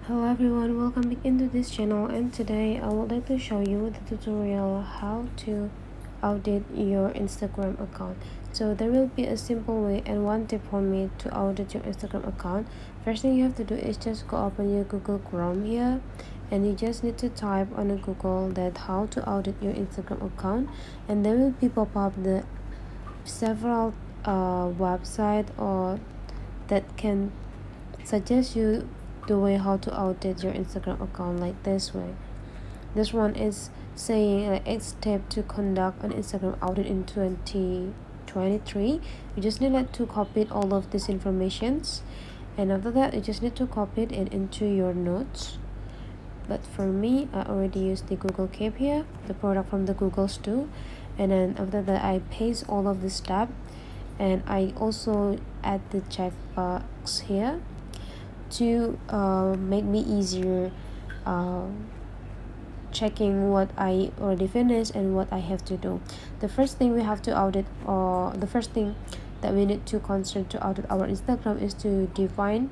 Hello everyone, welcome back into this channel, and today I would like to show you the tutorial how to audit your Instagram account. So there will be a simple way and one tip for me to audit your Instagram account. First thing you have to do is just go open your Google Chrome here, and you just need to type on a Google that how to audit your Instagram account, and there will be pop up the several website or that can suggest you the way how to audit your Instagram account, like this way. This one is saying like 8 steps to conduct an Instagram audit in 2023. You just need to copy all of these informations, and after that you just need to copy it into your notes. But for me, I already used the Google Keep here, the product from the Google Store, and then after that I paste all of this tab, and I also add the checkbox here to make me easier checking what I already finished and what I have to do. The first thing we have to audit, or the first thing that we need to concern to audit our Instagram, is to define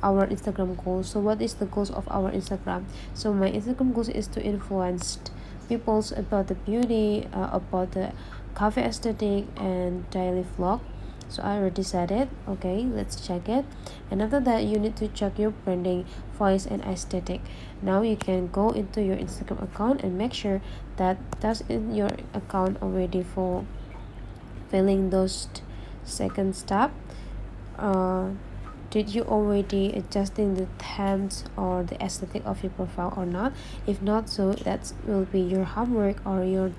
our Instagram goals. So what is the goals of our Instagram? So my Instagram goals is to influence people about the beauty, about the cafe aesthetic and daily vlog. So I already said it. Okay, let's check it. And after that you need to check your branding, voice and aesthetic. Now you can go into your Instagram account and make sure that that's in your account already for filling those second step. Did you already adjusting the themes or the aesthetic of your profile or not? If not, so that will be your homework or your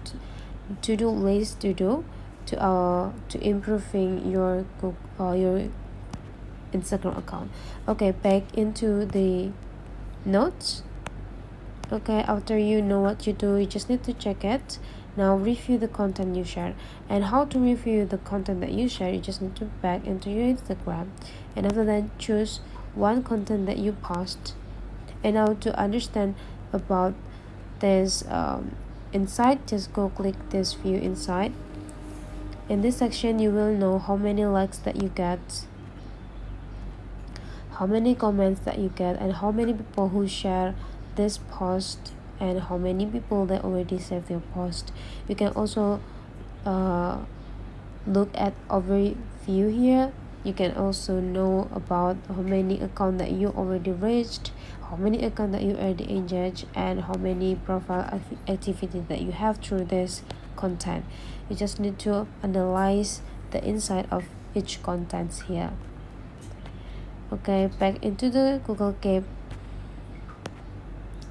to-do list to do to improving your Instagram account. Okay, back into the notes. Okay, after you know what you do, you just need to check it. Now review the content you share. And how to review the content that you share, you just need to back into your Instagram, and after that choose one content that you post. And now to understand about this insight, just go click this view insight. In this section you will know how many likes that you get, how many comments that you get, and how many people who share this post, and how many people that already saved your post. You can also look at overview here. You can also know about how many accounts that you already reached, how many accounts that you already engaged, and how many profile activities that you have through this content. You just need to analyze the inside of each contents here. Okay, back into the Google Keep.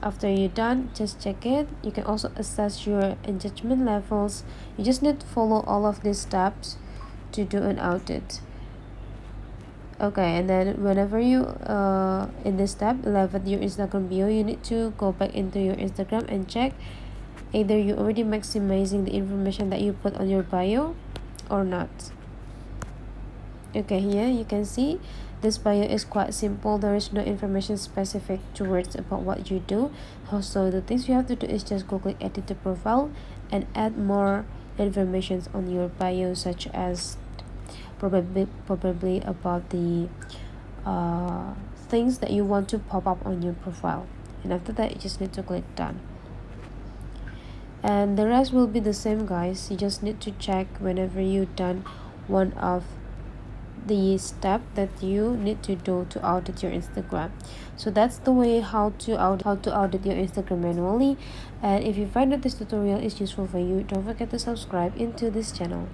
After you're done, just check it. You can also assess your engagement levels. You just need to follow all of these steps to do an audit. Okay, and then whenever you in this step 11, your Instagram bio, you need to go back into your Instagram and check either you already maximizing the information that you put on your bio or not. Okay, here you can see this bio is quite simple. There is no information specific towards about what you do. So the things you have to do is just go click edit the profile and add more information on your bio, such as probably about the things that you want to pop up on your profile. And after that you just need to click done, and the rest will be the same, guys. You just need to check whenever you done one of the step that you need to do to audit your Instagram. So that's the way how to audit your Instagram manually. And if you find that this tutorial is useful for you, don't forget to subscribe into this channel.